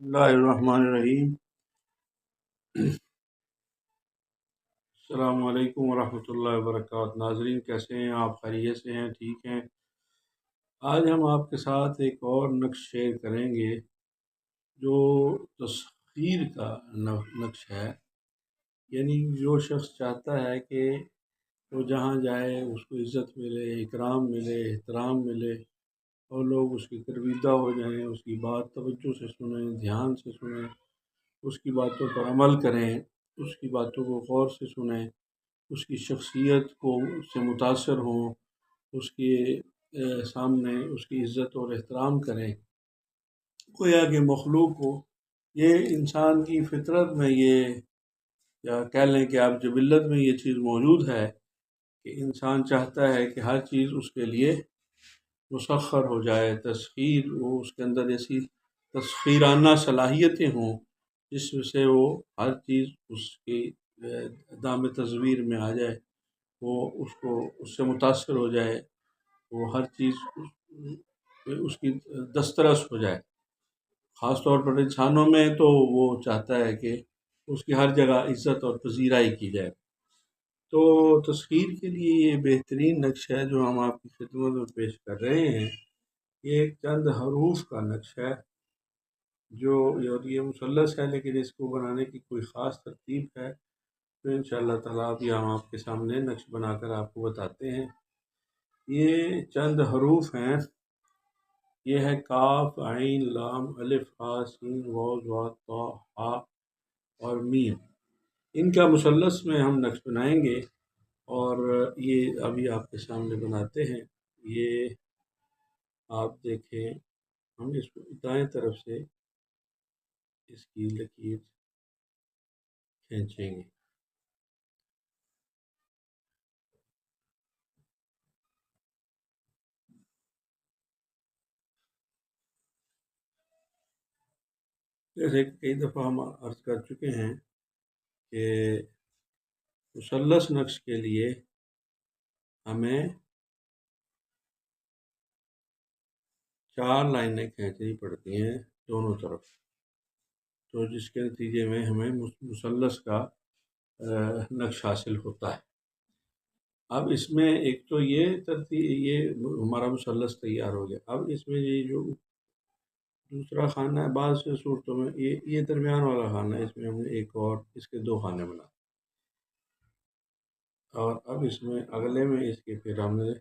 اللہ الرحمن الرحیم۔ السلام علیکم ورحمۃ اللہ وبرکاتہ۔ ناظرین کیسے ہیں آپ؟ خیریت سے ہیں؟ ٹھیک ہیں؟ آج ہم آپ کے ساتھ ایک اور نقش شیئر کریں گے جو تسخیر کا نقش ہے۔ یعنی جو شخص چاہتا ہے کہ وہ جہاں جائے اس کو عزت ملے، اکرام ملے، احترام ملے اور لوگ اس کی گرویدہ ہو جائیں، اس کی بات توجہ سے سنیں، دھیان سے سنیں، اس کی باتوں پر عمل کریں، اس کی باتوں کو غور سے سنیں، اس کی شخصیت کو اس سے متاثر ہوں، اس کے سامنے اس کی عزت اور احترام کریں۔ گویا کہ مخلوق کو یہ انسان کی فطرت میں یہ، یا کہہ لیں کہ آپ جبلت میں یہ چیز موجود ہے کہ انسان چاہتا ہے کہ ہر چیز اس کے لیے مسخر ہو جائے، تسخیر وہ اس کے اندر ایسی تسخیرانہ صلاحیتیں ہوں جس میں سے وہ ہر چیز اس کی دام تصویر میں آ جائے، وہ اس کو اس سے متاثر ہو جائے، وہ ہر چیز اس کی دسترس ہو جائے۔ خاص طور پر انسانوں میں تو وہ چاہتا ہے کہ اس کی ہر جگہ عزت اور پذیرائی کی جائے۔ تو تسخیر کے لیے یہ بہترین نقش ہے جو ہم آپ کی خدمت میں پیش کر رہے ہیں۔ یہ ایک چند حروف کا نقش ہے جو یہ مثلث ہے، لیکن اس کو بنانے کی کوئی خاص ترتیب ہے تو انشاءاللہ تعالیٰ اب یہ ہم آپ کے سامنے نقش بنا کر آپ کو بتاتے ہیں۔ یہ چند حروف ہیں، یہ ہے کاف، عین، لام، الف، ہا، سین، واو، ضاد، طا، ہا اور میم۔ ان کا مثلث میں ہم نقش بنائیں گے اور یہ ابھی آپ کے سامنے بناتے ہیں۔ یہ آپ دیکھیں، ہم اس کو دائیں طرف سے اس کی لکیر کھینچیں گے۔ جیسے کئی دفعہ ہم عرض کر چکے ہیں کہ مثلث نقش کے لیے ہمیں 4 لائنیں کھینچنی پڑتی ہیں دونوں طرف، تو جس کے نتیجے میں ہمیں مثلث کا نقش حاصل ہوتا ہے۔ اب اس میں ایک تو یہ ترتیب، یہ ہمارا مثلث تیار ہو گیا۔ اب اس میں یہ جو دوسرا خانہ ہے، بعض سے صورتوں میں یہ درمیان والا خانہ ہے، اس میں ہم نے ایک اور اس کے 2 خانے بنا، اور اب اس میں اگلے میں اس کے پھر ہم نے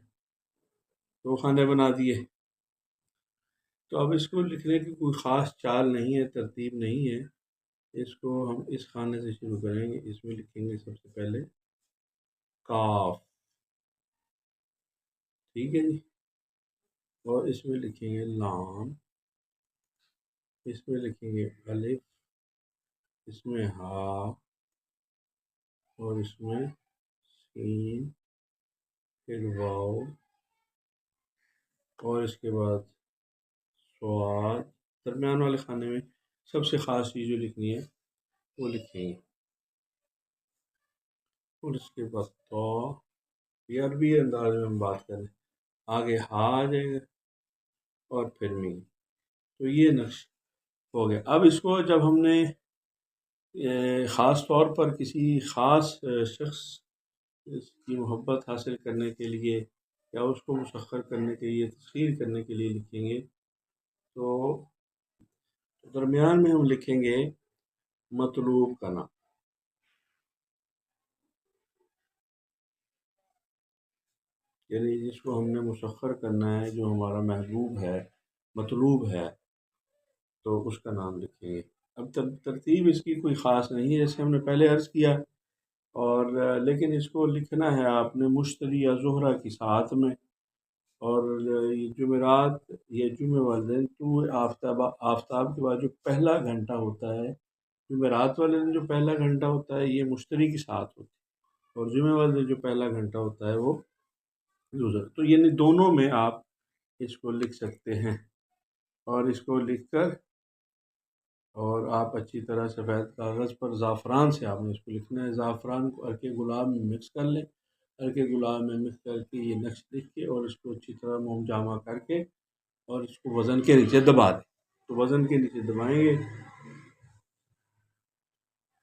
2 خانے بنا دیے۔ تو اب اس کو لکھنے کی کوئی خاص چال نہیں ہے، ترتیب نہیں ہے۔ اس کو ہم اس خانے سے شروع کریں گے۔ اس میں لکھیں گے سب سے پہلے کاف، ٹھیک ہے جی، اور اس میں لکھیں گے لام، اس میں لکھیں گے الف، اس میں ہا، اور اس میں سین، پھر واو، اور اس کے بعد صاد۔ درمیان والے خانے میں سب سے خاص چیز جو لکھنی ہے وہ لکھیں گے، اور اس کے بعد تو یہ عربی انداز میں ہم بات کریں، آگے ہا آ جائے گا اور پھر میم۔ تو یہ نقش ہو گیا۔ اب اس کو جب ہم نے خاص طور پر کسی خاص شخص کی محبت حاصل کرنے کے لیے یا اس کو مسخر کرنے کے لیے، تسخیر کرنے کے لیے لکھیں گے، تو درمیان میں ہم لکھیں گے مطلوب کا نام، یعنی جس کو ہم نے مسخر کرنا ہے، جو ہمارا محبوب ہے، مطلوب ہے، تو اس کا نام لکھیں گے۔ اب ترتیب اس کی کوئی خاص نہیں ہے، جیسے ہم نے پہلے عرض کیا، اور لیکن اس کو لکھنا ہے آپ نے مشتری یا زہرہ کی ساتھ میں، اور یہ جمعرات، یہ جمعہ والے دن طلوع آفتاب کے بعد جو پہلا گھنٹہ ہوتا ہے، جمعرات والے دن جو پہلا گھنٹہ ہوتا ہے یہ مشتری کے ساتھ ہوتا ہے، اور جمعہ والے دن جو پہلا گھنٹہ ہوتا ہے وہ یوزر۔ تو یعنی دونوں میں آپ اس کو لکھ سکتے ہیں، اور اس کو لکھ کر اور آپ اچھی طرح سفید کاغذ پر زعفران سے آپ نے اس کو لکھنا ہے۔ زعفران کو عرق گلاب میں مکس کر لیں، عرق گلاب میں مکس کر کے یہ نقش لکھ کے اور اس کو اچھی طرح جامع کر کے اور اس کو وزن کے نیچے دبا دیں۔ تو وزن کے نیچے دبائیں گے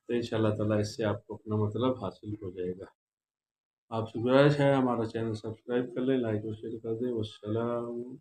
تو انشاءاللہ تعالیٰ اس سے آپ کو اپنا مطلب حاصل ہو جائے گا۔ آپ سے گزارش ہے ہمارا چینل سبسکرائب کر لیں، لائک اور شیئر کر دیں۔ والسلام